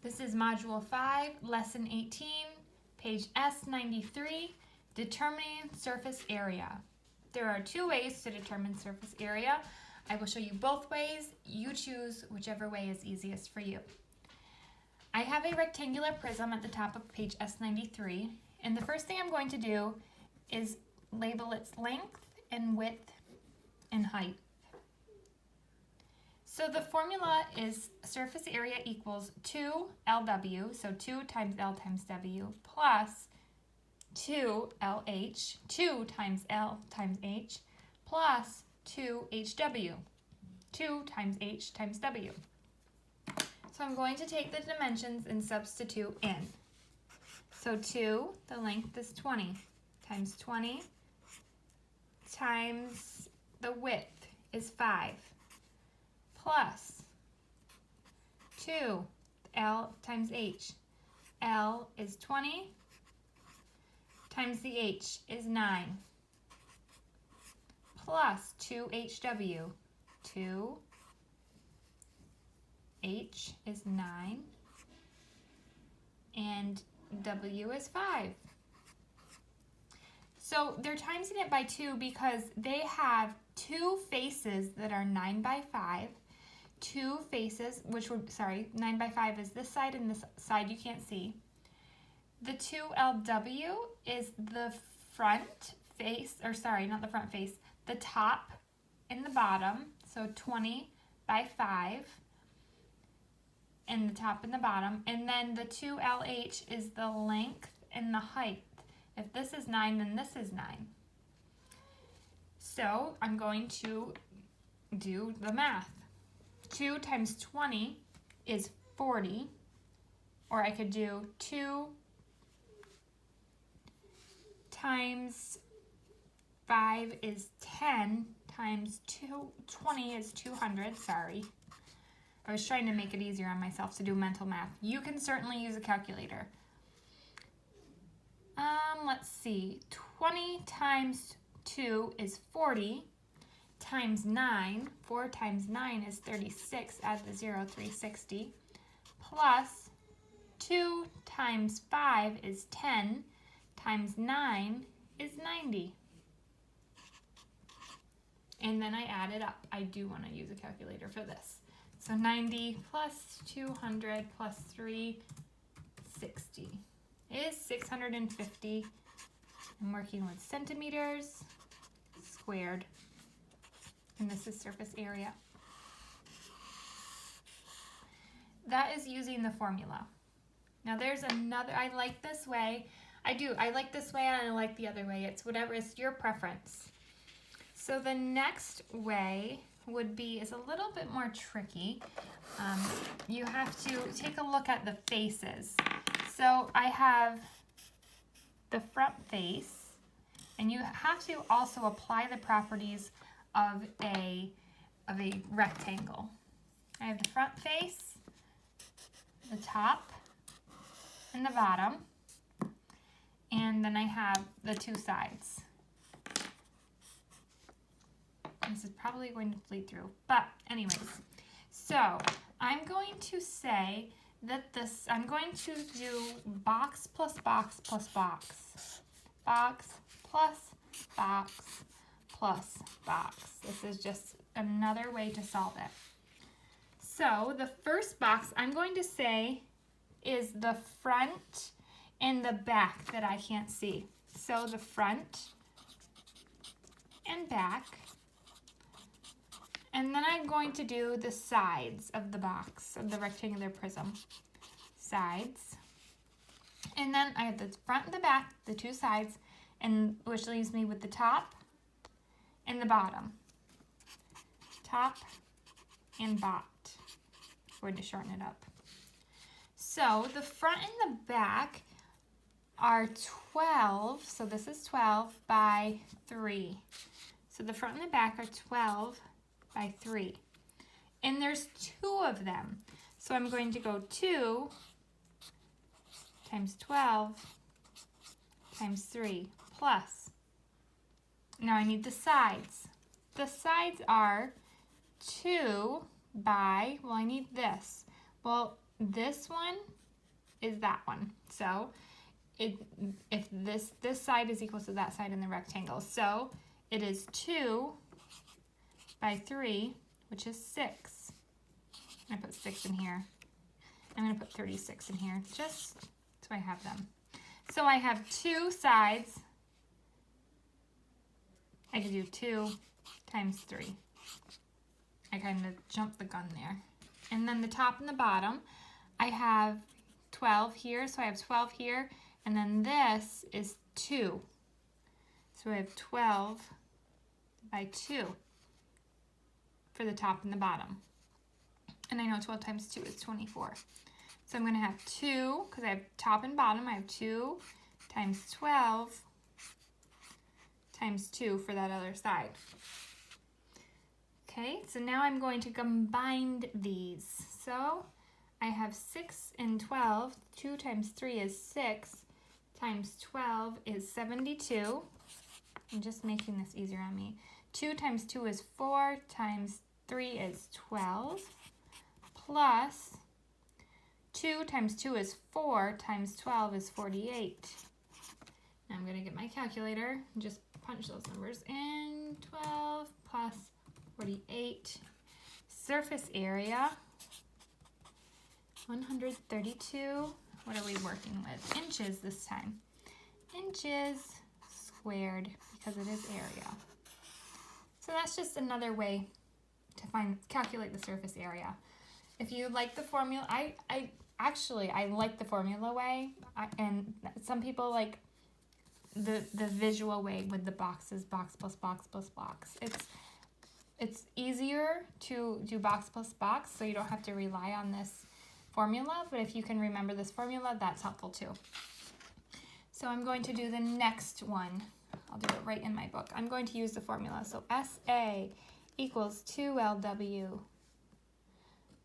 This is Module 5, Lesson 18, page S93, Determining Surface Area. There are two ways to determine surface area. I will show you both ways. You choose whichever way is easiest for you. I have a rectangular prism at the top of page S93, and the first thing I'm going to do is label its length and width and height. So the formula is surface area equals 2LW, so 2 times L times W, plus 2LH, 2 times L times H, plus 2HW, 2 times H times W. So I'm going to take the dimensions and substitute in. So 2, the length is 20, times 20, times the width is 5. Plus 2, L times H. L is 20 times the H is 9. Plus 2HW. 2H is 9. And W is 5. So they're timesing it by 2 because they have two faces that are 9 by 5. Two faces, 9 by 5 is this side and this side you can't see. The 2LW is the front face, not the front face, the top and the bottom, so 20 by 5, and the top and the bottom. And then the 2LH is the length and the height. If this is 9, then this is 9. So I'm going to do the math. 2 times 20 is 40, or I could do 2 times 5 is 10, times 20 is 200, sorry. I was trying to make it easier on myself to do mental math. You can certainly use a calculator. Let's see, 20 times 2 is 40, times 9, 4 times 9 is 36, add the 0, 360, plus 2 times 5 is 10, times 9 is 90. And then I add it up. I do want to use a calculator for this. So 90 plus 200 plus 360 is 650. I'm working with centimeters squared. And this is surface area. That is using the formula. Now there's another, I like this way. I like this way and I like the other way. It's whatever, it's your preference. So the next way is a little bit more tricky. You have to take a look at the faces. So I have the front face, and you have to also apply the properties of a rectangle. I have the front face, the top, and the bottom, and then I have the two sides. This is probably going to bleed through, but anyways, so I'm going to say that I'm going to do box plus box plus box, box plus box plus box. This is just another way to solve it. So the first box I'm going to say is the front and the back that I can't see. So the front and back. And then I'm going to do the sides of the box, of the rectangular prism. Sides. And then I have the front and the back, the two sides, and which leaves me with the top and the bottom. Top and bot. We're going to shorten it up. So the front and the back are 12, so this is 12 by 3. So the front and the back are 12 by 3. And there's 2 of them. So I'm going to go 2 times 12 times 3 plus. Now I need the sides. The sides are 2 by, well, I need this. Well, this one is that one. So if this side is equal to that side in the rectangle. So it is 2 by 3, which is 6. I put 6 in here. I'm going to put 36 in here just so I have them. So I have 2 sides. I could do 2 times 3. I kind of jumped the gun there. And then the top and the bottom, I have 12 here, so I have 12 here. And then this is 2. So I have 12 by 2 for the top and the bottom. And I know 12 times 2 is 24. So I'm going to have 2, because I have top and bottom, I have 2 times 12 times 2 for that other side. Okay, so now I'm going to combine these. So I have 6 and 12. 2 times 3 is 6 times 12 is 72. I'm just making this easier on me. 2 times 2 is 4 times 3 is 12 plus 2 times 2 is 4 times 12 is 48. Now I'm going to get my calculator and just punch those numbers in. 12 plus 48. Surface area, 132. What are we working with? Inches this time. Inches squared, because it is area. So that's just another way to calculate the surface area. If you like the formula, I like the formula way, and some people like the visual way with the boxes, box plus box plus box. It's easier to do box plus box, so you don't have to rely on this formula, but if you can remember this formula, that's helpful too. So I'm going to do the next one. I'll do it right in my book. I'm going to use the formula. So SA equals 2LW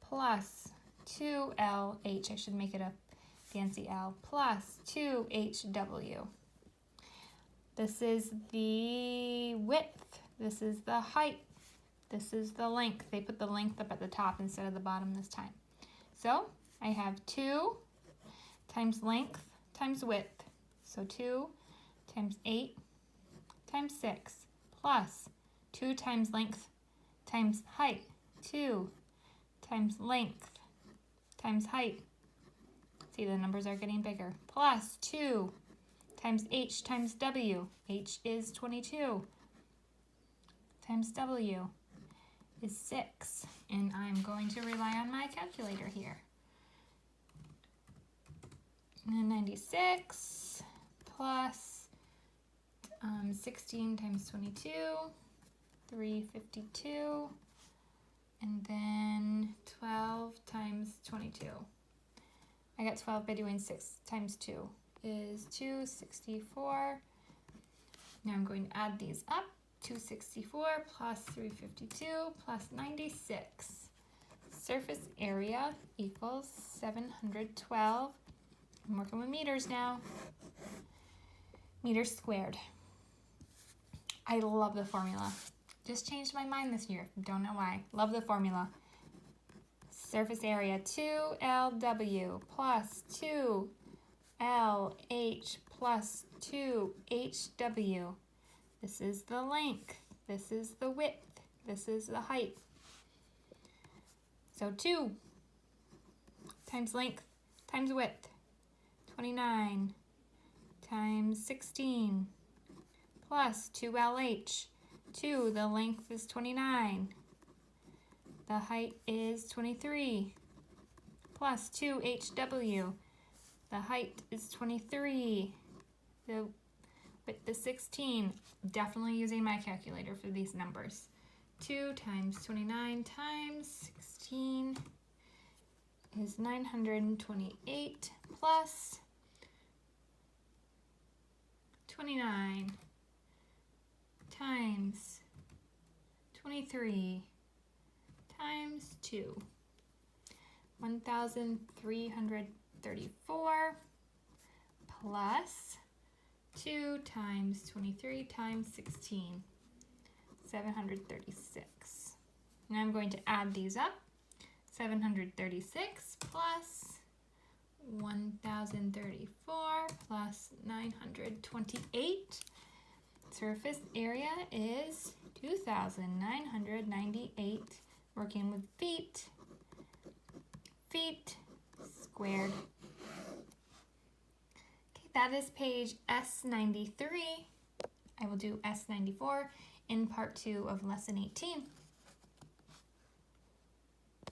plus 2LH, I should make it a fancy L, plus 2HW. This is the width, this is the height, this is the length. They put the length up at the top instead of the bottom this time. So I have 2 times length times width. So 2 times 8 times 6 plus 2 times length times height. 2 times length times height. See, the numbers are getting bigger. Plus 2 times H times W. H is 22 times W is 6. And I'm going to rely on my calculator here. And 96 plus 16 times 22, 352. And then 12 times 22. I got 12 by doing 6 times 2 is 264. Now I'm going to add these up. 264 plus 352 plus 96. Surface area equals 712. I'm working with meters now. Meters squared. I love the formula. Just changed my mind this year. Don't know why. Love the formula. Surface area 2LW plus 2LH plus 2HW. This is the length. This is the width. This is the height. So 2 times length times width. 29 times 16 plus 2LH. 2, the length is 29. The height is 23. Plus 2HW. The height is 23. The width is 16. Definitely using my calculator for these numbers. 2 times 29 times 16 is 928 plus 29 times 23 times 2, 1,334 plus 2 times 23 times 16, 736. Now I'm going to add these up. 736 plus 1034 plus 928. Surface area is 2,998. Working with feet. Feet squared. Okay, that is page S93. I will do S94 in part 2 of lesson 18.